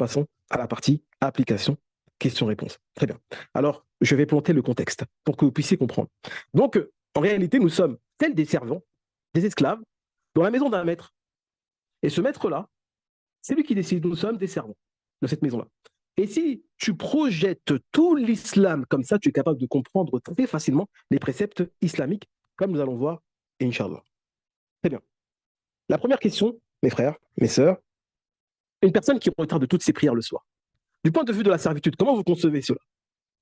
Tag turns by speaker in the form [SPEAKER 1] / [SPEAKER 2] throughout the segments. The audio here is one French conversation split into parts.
[SPEAKER 1] passons à la partie application, question-réponse. Très bien. Alors, je vais planter le contexte pour que vous puissiez comprendre. Donc, en réalité, nous sommes tels des servants, des esclaves, dans la maison d'un maître. Et ce maître-là, c'est lui qui décide. Nous sommes des servants de cette maison-là. Et si tu projettes tout l'islam comme ça, tu es capable de comprendre très facilement les préceptes islamiques, comme nous allons voir, Inch'Allah. Très bien. La première question, mes frères, mes sœurs, une personne qui retarde toutes ses prières le soir. Du point de vue de la servitude, comment vous concevez cela?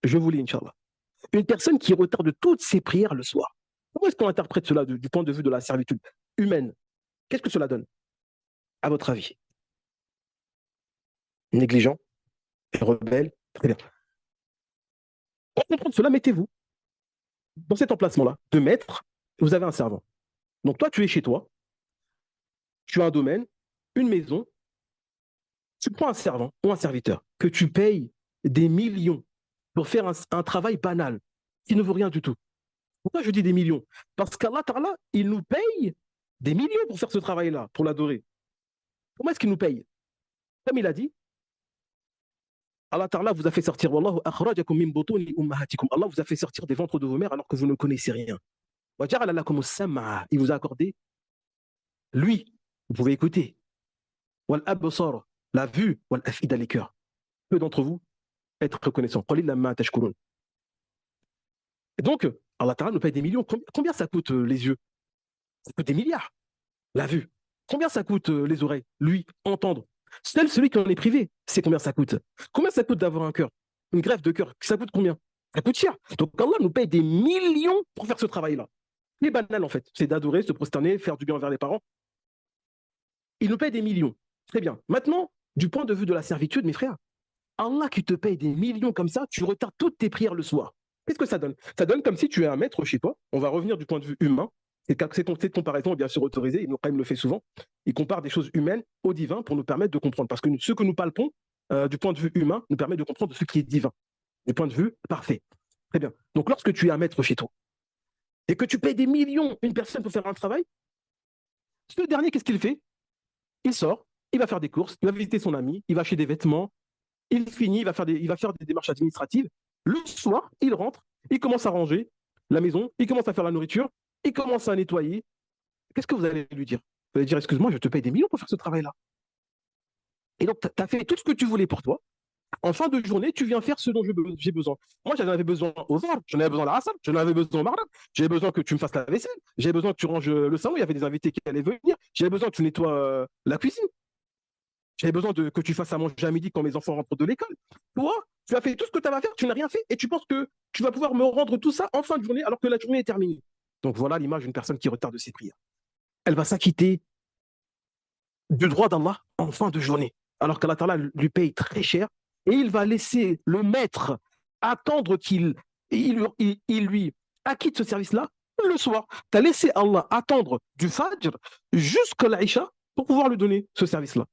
[SPEAKER 1] Je vous lis, Inch'Allah. Une personne qui retarde toutes ses prières le soir. Comment est-ce qu'on interprète cela du point de vue de la servitude humaine? Qu'est-ce que cela donne, à votre avis? Négligent, rebelle? Très bien. Pour comprendre cela, mettez-vous dans cet emplacement-là de maître, vous avez un servant. Donc toi, tu es chez toi, tu as un domaine, une maison, tu prends un servant ou un serviteur que tu payes des millions pour faire un travail banal qui ne vaut rien du tout. Pourquoi je dis des millions? Parce qu'Allah Ta'ala, il nous paye des millions pour faire ce travail-là, pour l'adorer. Comment est-ce qu'il nous paye? Comme il a dit, Allah Ta'ala vous a fait sortir, Wallahu akhrajakum min butuni ummahatikum. Allah vous a fait sortir des ventres de vos mères alors que vous ne connaissez rien. Wa ja'ala lakum as-sam'a. Il vous a accordé, lui, vous pouvez écouter. Wal absar, la vue, wal afida, les cœurs. Peu d'entre vous être reconnaissants. Qalilan ma tashkurun. Et donc, Allah Ta'ala nous paye des millions. Combien ça coûte les yeux? Ça coûte des milliards. La vue. Combien ça coûte les oreilles? Lui, entendre. Seul celui qui en est privé, c'est combien ça coûte. Combien ça coûte d'avoir un cœur? Une greffe de cœur, ça coûte combien? Ça coûte cher. Donc Allah nous paye des millions pour faire ce travail-là. C'est banal en fait. C'est d'adorer, se prosterner, faire du bien envers les parents. Il nous paye des millions. Très bien. Maintenant, du point de vue de la servitude, mes frères, Allah qui te paye des millions comme ça, tu retardes toutes tes prières le soir. Qu'est-ce que ça donne? Ça donne comme si tu es un maître chez toi. On va revenir du point de vue humain. Cette comparaison est bien sûr autorisée, Ibn Qayyim le fait souvent. Il compare des choses humaines au divin pour nous permettre de comprendre. Parce que ce que nous palpons du point de vue humain nous permet de comprendre ce qui est divin, du point de vue parfait. Très bien. Donc lorsque tu es un maître chez toi et que tu payes des millions une personne pour faire un travail, ce dernier, qu'est-ce qu'il fait? Il sort, il va faire des courses, il va visiter son ami, il va acheter des vêtements, il finit, il va faire des démarches administratives. Le soir, il rentre, il commence à ranger la maison, il commence à faire la nourriture, il commence à nettoyer. Qu'est-ce que vous allez lui dire? Vous allez dire, excuse-moi, je te paye des millions pour faire ce travail-là. Et donc, tu as fait tout ce que tu voulais pour toi. En fin de journée, tu viens faire ce dont j'ai besoin. Moi, j'en avais besoin au Zahar, j'en avais besoin à la Hassan, j'en avais besoin au Marlab, j'avais besoin que tu me fasses la vaisselle, j'avais besoin que tu ranges le salon, il y avait des invités qui allaient venir, j'avais besoin que tu nettoies la cuisine, j'avais besoin que tu fasses à manger à midi quand mes enfants rentrent de l'école. Toi, tu as fait tout ce que tu avais à faire, tu n'as rien fait et tu penses que tu vas pouvoir me rendre tout ça en fin de journée alors que la journée est terminée. Donc voilà l'image d'une personne qui retarde ses prières. Elle va s'acquitter du droit d'Allah en fin de journée, alors qu'Allah Ta'ala lui paye très cher et il va laisser le maître attendre qu'il lui acquitte ce service-là le soir. Tu as laissé Allah attendre du Fajr jusqu'à l'Aïcha pour pouvoir lui donner ce service-là.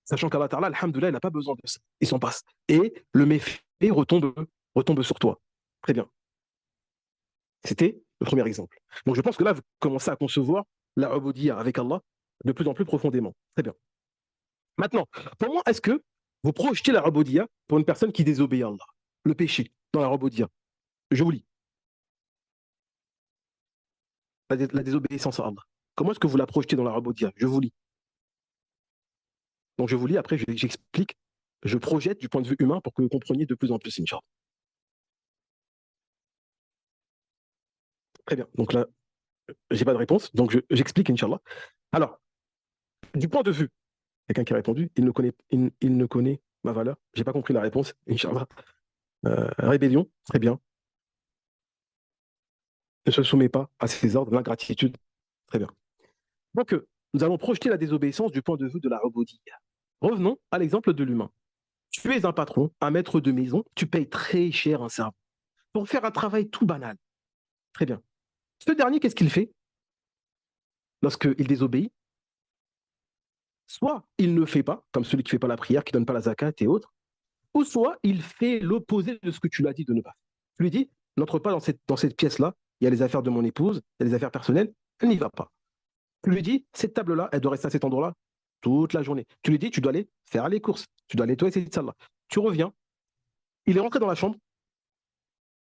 [SPEAKER 1] Sachant qu'Allah Ta'ala, alhamdoulilah, il n'a pas besoin de ça. Il s'en passe. Et le méfait retombe sur toi. Très bien. C'était le premier exemple. Donc je pense que là, vous commencez à concevoir la ubudiyya avec Allah de plus en plus profondément. Très bien. Maintenant, comment est-ce que vous projetez la ubudiyya pour une personne qui désobéit à Allah? Le péché dans la ubudiyya. Je vous lis. La désobéissance à Allah. Comment est-ce que vous la projetez dans la ubudiyya? Je vous lis. Donc je vous lis, après j'explique, je projette du point de vue humain pour que vous compreniez de plus en plus, Inch'Allah. Très bien. Donc là, j'ai pas de réponse, donc j'explique, Inch'Allah. Alors, du point de vue, quelqu'un qui a répondu, il ne connaît ma valeur. J'ai pas compris la réponse, Inch'Allah. Rébellion, très bien. Ne se soumet pas à ses ordres, l'ingratitude, très bien. Donc, nous allons projeter la désobéissance du point de vue de la ubudiyya. Revenons à l'exemple de l'humain. Tu es un patron, un maître de maison, tu payes très cher un servant pour faire un travail tout banal. Très bien. Ce dernier, qu'est-ce qu'il fait lorsqu'il désobéit? Soit il ne fait pas, comme celui qui ne fait pas la prière, qui ne donne pas la zakat et autres, ou soit il fait l'opposé de ce que tu lui as dit de ne pas faire. Tu lui dis, n'entre pas dans cette pièce-là, il y a les affaires de mon épouse, il y a les affaires personnelles, elle n'y va pas. Tu lui dis, cette table-là, elle doit rester à cet endroit-là, toute la journée. Tu lui dis, tu dois aller faire les courses, tu dois nettoyer cette salle-là. Tu reviens, il est rentré dans la chambre,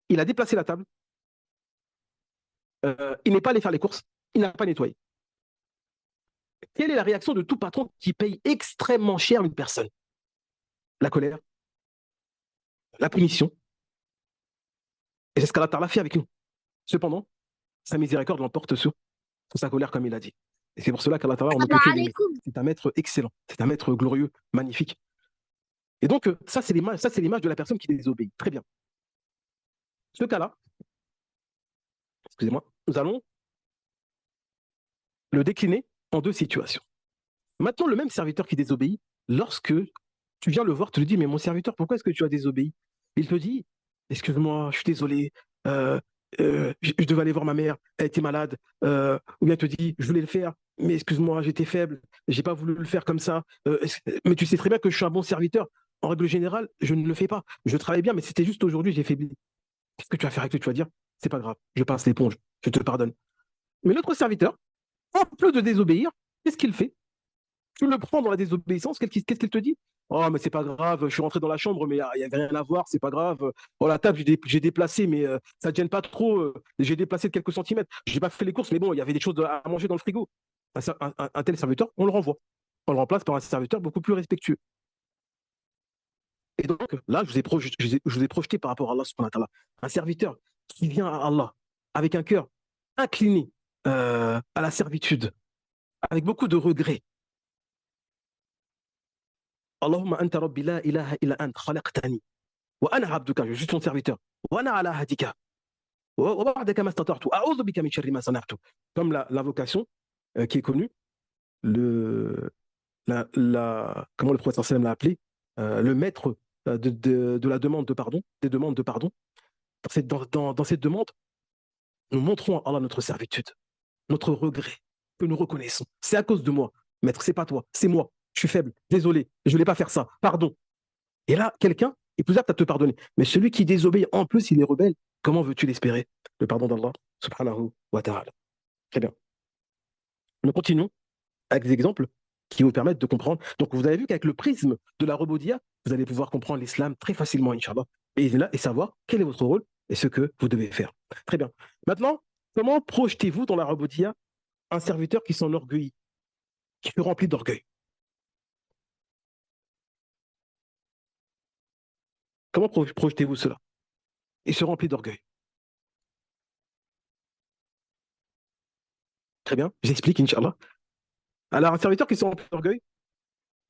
[SPEAKER 1] il a déplacé la table, il n'est pas allé faire les courses, il n'a pas nettoyé. Quelle est la réaction de tout patron qui paye extrêmement cher une personne? La colère, la punition. Et c'est ce qu'Allah Ta'ala fait avec nous. Cependant, sa miséricorde l'emporte sur sa colère, comme il a dit. Et c'est pour cela qu'Allah Ta'ala, on ne peut que l'aimer. C'est un maître excellent, c'est un maître glorieux, magnifique. Et donc, ça, c'est l'image de la personne qui désobéit. Très bien. Ce cas-là, excusez-moi, nous allons le décliner en deux situations. Maintenant, le même serviteur qui désobéit, lorsque tu viens le voir, tu lui dis, mais mon serviteur, pourquoi est-ce que tu as désobéi? Il te dit, excuse-moi, je suis désolé, je devais aller voir ma mère, elle était malade, ou bien il te dit, je voulais le faire, mais excuse-moi, j'étais faible, j'ai pas voulu le faire comme ça, mais tu sais très bien que je suis un bon serviteur. En règle générale, je ne le fais pas. Je travaille bien, mais c'était juste aujourd'hui, j'ai faibli. Qu'est-ce que tu vas faire avec lui? Tu vas dire, c'est pas grave, je passe l'éponge, je te pardonne. Mais l'autre serviteur, en plus de désobéir, qu'est-ce qu'il fait? Tu le prends dans la désobéissance, qu'est-ce qu'il te dit? Oh, mais c'est pas grave, je suis rentré dans la chambre, mais il n'y avait rien à voir, c'est pas grave. Oh, la table, j'ai déplacé, mais ça ne gêne pas trop. J'ai déplacé de quelques centimètres. J'ai pas fait les courses, mais bon, il y avait des choses à manger dans le frigo. Un tel serviteur, on le renvoie. On le remplace par un serviteur beaucoup plus respectueux. Et donc, là, je vous ai projeté par rapport à Allah subhanahu wa ta'ala. Un serviteur qui vient à Allah avec un cœur incliné à la servitude, avec beaucoup de regrets. Allahumma anta rabbi la ilaha illa ant khalaqtani wa ana abduka, je suis ton serviteur. Wa ana ala hadika wa ba'daka ma stata'tu a'udhu bika min sharri ma sana'tu. Comme l'invocation qui est connue, le comment le prophète sallam l'a appelé, le maître de la demande de pardon, des demandes de pardon. Dans cette demande, nous montrons à Allah notre servitude, notre regret que nous reconnaissons. C'est à cause de moi, maître, c'est pas toi, c'est moi. Je suis faible, désolé, je ne voulais pas faire ça, pardon. Et là, quelqu'un est plus apte à te pardonner. Mais celui qui désobéit, en plus, il est rebelle, comment veux-tu l'espérer? Le pardon d'Allah, subhanahu wa ta'ala. Très bien. Nous continuons avec des exemples qui vous permettent de comprendre. Donc, vous avez vu qu'avec le prisme de la Roboudia, vous allez pouvoir comprendre l'islam très facilement, Inch'Allah, et savoir quel est votre rôle et ce que vous devez faire. Très bien. Maintenant, comment projetez-vous dans la Roboudia un serviteur qui s'enorgueillit, qui se remplit d'orgueil? Comment projetez-vous cela? Il se remplit d'orgueil. Très bien, j'explique, Inch'Allah. Alors, un serviteur qui se remplit d'orgueil,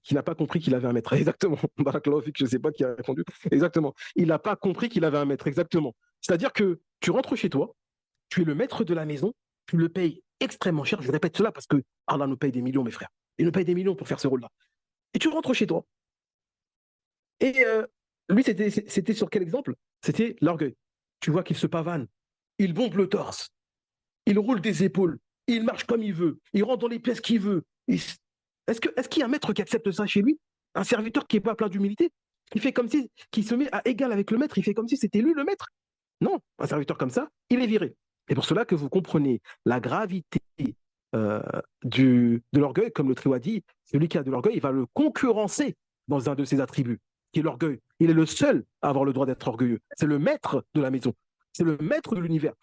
[SPEAKER 1] qui n'a pas compris qu'il avait un maître. Exactement. Barakallahu fik, je ne sais pas qui a répondu. Exactement. Il n'a pas compris qu'il avait un maître. Exactement. C'est-à-dire que tu rentres chez toi, tu es le maître de la maison, tu le payes extrêmement cher. Je répète cela parce que Allah nous paye des millions, mes frères. Il nous paye des millions pour faire ce rôle-là. Et tu rentres chez toi. Et lui, c'était sur quel exemple? C'était l'orgueil. Tu vois qu'il se pavane. Il bombe le torse. Il roule des épaules. Il marche comme il veut. Il rentre dans les pièces qu'il veut. Est-ce qu'il y a un maître qui accepte ça chez lui? Un serviteur qui n'est pas plein d'humilité? Qui fait comme si, qui se met à égal avec le maître, il fait comme si c'était lui le maître? Non, un serviteur comme ça, il est viré. Et pour cela que vous comprenez la gravité euh, de l'orgueil, comme le Triwa dit, celui qui a de l'orgueil, il va le concurrencer dans un de ses attributs, qui est l'orgueil. Il est le seul à avoir le droit d'être orgueilleux. C'est le maître de la maison. C'est le maître de l'univers.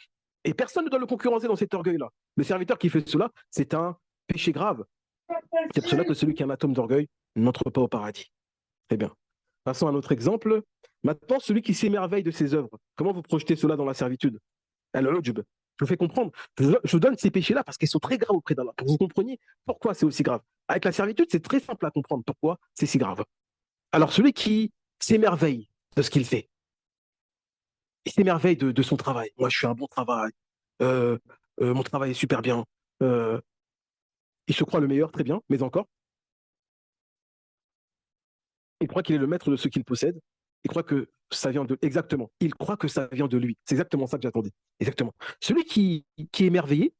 [SPEAKER 1] Et personne ne doit le concurrencer dans cet orgueil-là. Le serviteur qui fait cela, c'est un péché grave. C'est pour cela que celui qui a un atome d'orgueil n'entre pas au paradis. Très bien. Passons à un autre exemple. Maintenant, celui qui s'émerveille de ses œuvres. Comment vous projetez cela dans la servitude? Al-ujb. Je vous fais comprendre. Je vous donne ces péchés-là parce qu'ils sont très graves auprès d'Allah. Pour que vous compreniez pourquoi c'est aussi grave. Avec la servitude, c'est très simple à comprendre pourquoi c'est si grave. Alors, celui qui s'émerveille de ce qu'il fait, il s'émerveille de son travail. Moi, je suis un bon travail. Euh, mon travail est super bien. Euh, il se croit le meilleur, très bien, mais encore, il croit qu'il est le maître de ce qu'il possède. Il croit que ça vient de... Exactement. Il croit que ça vient de lui. C'est exactement ça que j'attendais. Exactement. Celui qui est émerveillé,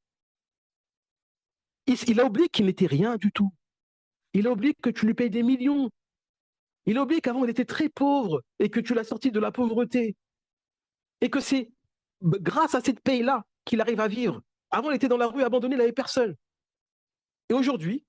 [SPEAKER 1] il a oublié qu'il n'était rien du tout. Il a oublié que tu lui payes des millions. Il a oublié qu'avant, il était très pauvre et que tu l'as sorti de la pauvreté. Et que c'est grâce à cette paye-là qu'il arrive à vivre. Avant, il était dans la rue abandonné, il n'avait personne. Et aujourd'hui,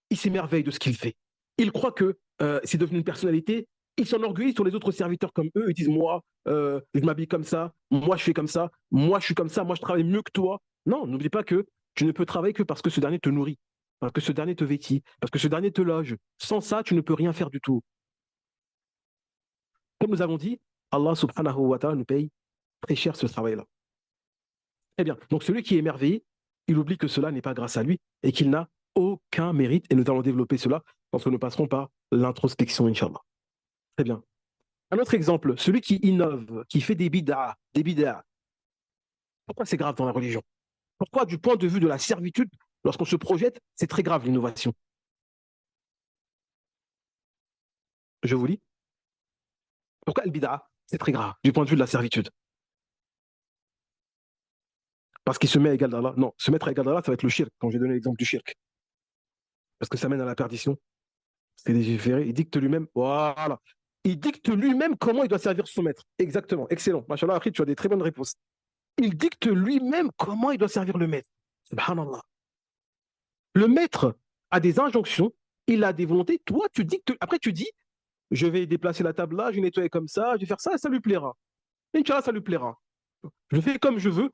[SPEAKER 1] il s'émerveille de ce qu'il fait. Il croit que c'est devenu une personnalité. Il s'enorgueillit sur les autres serviteurs comme eux. Ils disent, moi, je m'habille comme ça, moi, je fais comme ça, moi, je suis comme ça, moi, je travaille mieux que toi. Non, n'oublie pas que tu ne peux travailler que parce que ce dernier te nourrit, parce que ce dernier te vêtit, parce que ce dernier te loge. Sans ça, tu ne peux rien faire du tout. Comme nous avons dit, Allah subhanahu wa ta'ala nous paye très cher ce travail-là. Eh bien, donc celui qui est émerveillé, il oublie que cela n'est pas grâce à lui et qu'il n'a aucun mérite. Et nous allons développer cela lorsque nous passerons par l'introspection, Inch'Allah. Très bien. Un autre exemple, celui qui innove, qui fait des bid'ah, des bid'ah. Pourquoi c'est grave dans la religion? Pourquoi, du point de vue de la servitude, lorsqu'on se projette, c'est très grave l'innovation? Je vous lis. Pourquoi le bid'ah, c'est très grave du point de vue de la servitude? Parce qu'il se met à égal d'Allah. Non, se mettre à égal d'Allah, ça va être le shirk, quand j'ai donné l'exemple du shirk. Parce que ça mène à la perdition. C'est légiféré. Il dicte lui-même. Voilà. Il dicte lui-même comment il doit servir son maître. Exactement. Excellent. Machallah, après, tu as des très bonnes réponses. Il dicte lui-même comment il doit servir le maître. Subhanallah. Le maître a des injonctions, il a des volontés. Toi, tu dictes. Après, tu dis, je vais déplacer la table là, je vais nettoyer comme ça, je vais faire ça, ça lui plaira. Inch'Allah, ça lui plaira. Je fais comme je veux.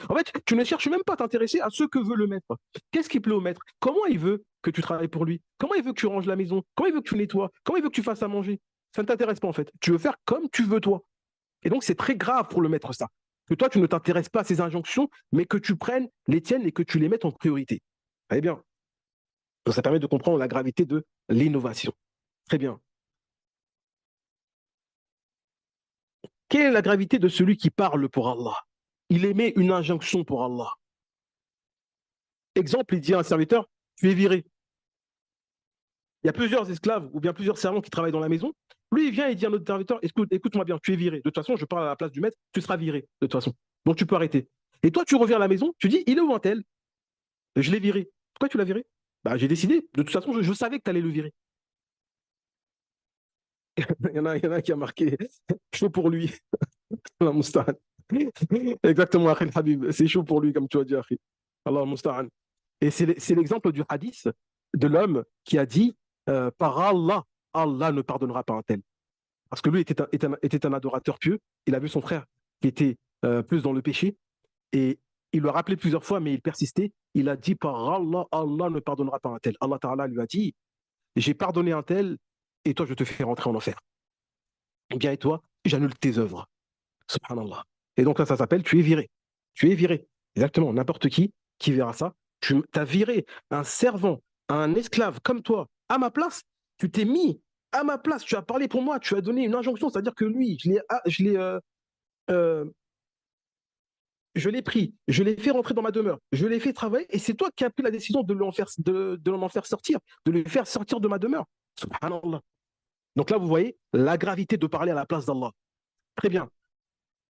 [SPEAKER 1] En fait, tu ne cherches même pas à t'intéresser à ce que veut le maître. Qu'est-ce qui plaît au maître? Comment il veut que tu travailles pour lui? Comment il veut que tu ranges la maison? Comment il veut que tu nettoies? Comment il veut que tu fasses à manger? Ça ne t'intéresse pas en fait. Tu veux faire comme tu veux toi. Et donc, c'est très grave pour le maître ça. Que toi, tu ne t'intéresses pas à ses injonctions, mais que tu prennes les tiennes et que tu les mettes en priorité. Très bien. Donc, ça permet de comprendre la gravité de l'innovation. Très bien. Quelle est la gravité de celui qui parle pour Allah? Il émet une injonction pour Allah. Exemple, il dit à un serviteur, tu es viré. Il y a plusieurs esclaves ou bien plusieurs servants qui travaillent dans la maison. Lui, il vient et dit à notre serviteur, écoute-moi bien, tu es viré. De toute façon, je parle à la place du maître, tu seras viré, de toute façon. Donc tu peux arrêter. Et toi, tu reviens à la maison, tu dis, il est où un tel? Je l'ai viré. Pourquoi tu l'as viré? Bah, j'ai décidé. De toute façon, je savais que tu allais le virer. Il y en a qui a marqué chaud pour lui. Allah musta'an. Exactement, Akhil Habib. C'est chaud pour lui, comme tu as dit, Akhil. Allah musta'an. Et c'est l'exemple du hadith de l'homme qui a dit par Allah, Allah ne pardonnera pas un tel. Parce que lui était un adorateur pieux. Il a vu son frère qui était plus dans le péché. Et il lui a rappelé plusieurs fois, mais il persistait. Il a dit par Allah, Allah ne pardonnera pas un tel. Allah Ta'ala lui a dit, j'ai pardonné un tel et toi, je te fais rentrer en enfer. Bien, et toi, j'annule tes œuvres. Subhanallah. Et donc là, ça s'appelle tu es viré. Tu es viré. Exactement. N'importe qui verra ça. Tu as viré un servant, un esclave comme toi à ma place. Tu t'es mis à ma place. Tu as parlé pour moi. Tu as donné une injonction. C'est-à-dire que lui, euh, je l'ai pris. Je l'ai fait rentrer dans ma demeure. Je l'ai fait travailler. Et c'est toi qui as pris la décision de l'en faire sortir. De le faire sortir de ma demeure. Subhanallah. Donc là, vous voyez la gravité de parler à la place d'Allah. Très bien.